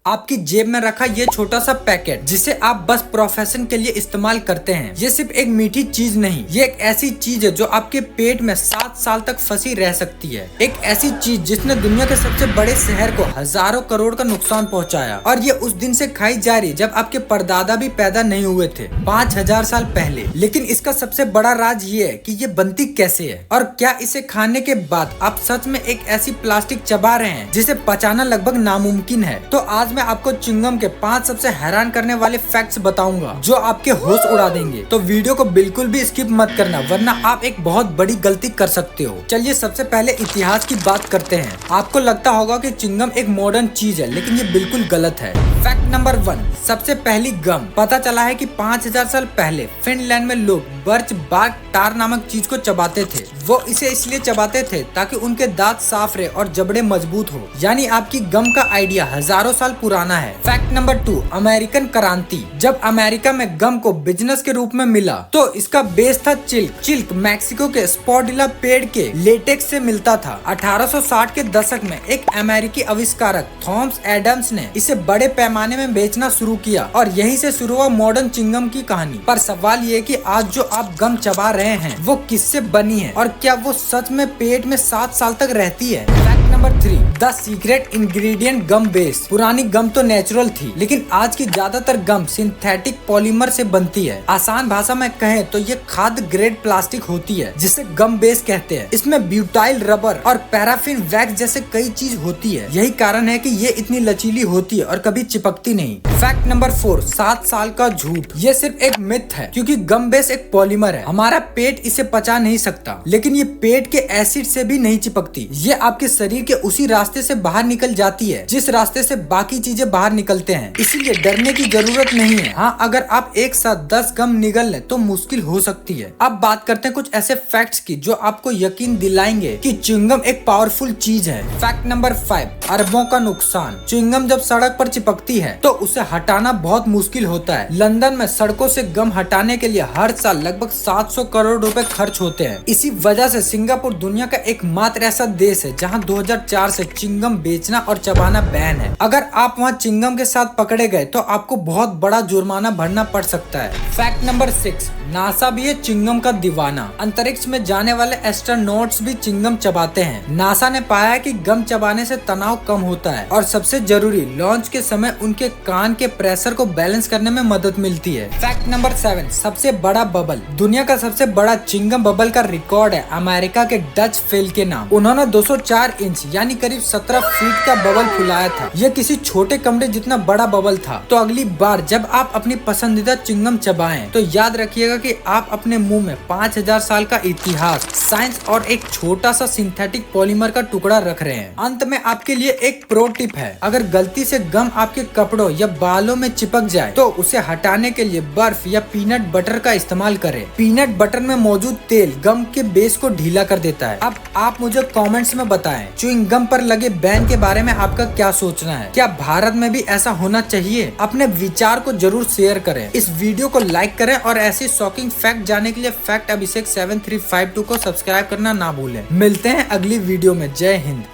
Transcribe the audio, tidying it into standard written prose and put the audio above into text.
आपकी जेब में रखा ये छोटा सा पैकेट जिसे आप बस प्रोफेशन के लिए इस्तेमाल करते हैं। ये सिर्फ एक मीठी चीज नहीं, ये एक ऐसी चीज है जो आपके पेट में 7 साल तक फंसी रह सकती है। एक ऐसी चीज जिसने दुनिया के सबसे बड़े शहर को हजारों करोड़ का नुकसान पहुंचाया, और ये उस दिन से खाई जा रही जब आपके परदादा भी पैदा नहीं हुए थे, 5000 साल पहले। लेकिन इसका सबसे बड़ा राज ये है कि ये बनती कैसे है, और क्या इसे खाने के बाद आप सच में एक ऐसी प्लास्टिक चबा रहे हैं जिसे पचाना लगभग नामुमकिन है। तो आज मैं आपको च्युइंगम के 5 सबसे हैरान करने वाले फैक्ट्स बताऊंगा जो आपके होश उड़ा देंगे। तो वीडियो को बिल्कुल भी स्किप मत करना, वरना आप एक बहुत बड़ी गलती कर सकते हो। चलिए सबसे पहले इतिहास की बात करते हैं। आपको लगता होगा कि च्युइंगम एक मॉडर्न चीज है, लेकिन ये बिल्कुल गलत है। फैक्ट नंबर 1, सबसे पहली गम। पता चला है कि 5000 साल पहले फिनलैंड में लोग बर्च बार्क टार नामक चीज को चबाते थे। वो इसे इसलिए चबाते थे ताकि उनके दांत साफ रहे और जबड़े मजबूत हो। यानी आपकी गम का आइडिया हजारों साल पुराना है। फैक्ट नंबर 2, अमेरिकन क्रांति। जब अमेरिका में गम को बिजनेस के रूप में मिला तो इसका बेस था चिल्क। चिल्क मैक्सिको के स्पोडिला पेड़ के लेटेक्स से मिलता था। 1860 के दशक में एक अमेरिकी आविष्कारक थॉमस एडम्स ने इसे बड़े पैमाने में बेचना शुरू किया, और यहीं से शुरू हुआ मॉडर्न च्युइंगम की कहानी। पर सवाल ये कि आज जो आप गम चबा रहे हैं वो किससे बनी है, और क्या वो सच में पेट में 7 साल तक रहती है? Fact number 3, the secret ingredient gum base. पुरानी गम तो नेचुरल थी, लेकिन आज की ज्यादातर गम सिंथेटिक पॉलीमर से बनती है। आसान भाषा में कहें तो ये खाद्य ग्रेड प्लास्टिक होती है जिसे गम बेस कहते हैं। इसमें ब्यूटाइल रबर और पैराफिन वैक्स जैसे कई चीज होती है। यही कारण है कि ये इतनी लचीली होती है और कभी चिपकती नहीं। फैक्ट नंबर 4, 7 साल का झूठ। ये सिर्फ एक मिथ है, क्योंकि गम बेस एक पॉलीमर है। हमारा पेट इसे पचा नहीं सकता, लेकिन ये पेट के एसिड से भी नहीं चिपकती। ये आपके शरीर के उसी रास्ते से बाहर निकल जाती है जिस रास्ते से बाकी चीजें बाहर निकलते हैं। इसीलिए डरने की जरूरत नहीं है। हाँ, अगर आप एक साथ 10 गम निगल लें तो मुश्किल हो सकती है। अब बात करते हैं कुछ ऐसे फैक्ट्स की जो आपको यकीन दिलाएंगे कि च्युइंगम एक पावरफुल चीज है। फैक्ट नंबर 5, अरबों का नुकसान। च्युइंगम जब सड़क पर चिपकती है तो उसे हटाना बहुत मुश्किल होता है। लंदन में सड़कों से गम हटाने के लिए हर साल लगभग 700 करोड़ रुपए खर्च होते हैं। इसी वजह से सिंगापुर दुनिया का एकमात्र ऐसा देश है जहां 2004 से च्युइंगम बेचना और चबाना बैन है। अगर आप वहां च्युइंगम के साथ पकड़े गए तो आपको बहुत बड़ा जुर्माना भरना पड़ सकता है। फैक्ट नंबर 6, नासा भी है च्युइंगम का दीवाना। अंतरिक्ष में जाने वाले एस्ट्रोनॉट्स भी च्युइंगम चबाते हैं। नासा ने पाया कि गम चबाने से तनाव कम होता है, और सबसे जरूरी, लॉन्च के समय उनके कान के प्रेशर को बैलेंस करने में मदद मिलती है। फैक्ट नंबर 7, सबसे बड़ा बबल। दुनिया का सबसे बड़ा च्युइंगम बबल का रिकॉर्ड है अमेरिका के डच फेल के नाम। उन्होंने 204 इंच यानी करीब 17 फीट का बबल फुलाया था। यह किसी छोटे कमरे जितना बड़ा बबल था। तो अगली बार जब आप अपनी पसंदीदा च्युइंगम चबाएं तो याद रखिएगा कि आप अपने मुंह में 5000 साल का इतिहास, साइंस और एक छोटा सा सिंथेटिक पॉलीमर का टुकड़ा रख रहे हैं। अंत में आपके लिए एक प्रो टिप है। अगर गलती से गम आपके कपड़ों या बालों में चिपक जाए तो उसे हटाने के लिए बर्फ या पीनट बटर का इस्तेमाल करें। पीनट बटर में मौजूद तेल गम के बेस को ढीला कर देता है। अब आप मुझे कमेंट्स में बताएं च्युइंग गम पर लगे बैन के बारे में आपका क्या सोचना है। क्या भारत में भी ऐसा होना चाहिए? अपने विचार को जरूर शेयर करें। इस वीडियो को लाइक करें और ऐसी शॉकिंग फैक्ट जानने के लिए फैक्ट अभिषेक 7352 को सब्सक्राइब करना ना भूलें। मिलते हैं अगली वीडियो में। जय हिंद।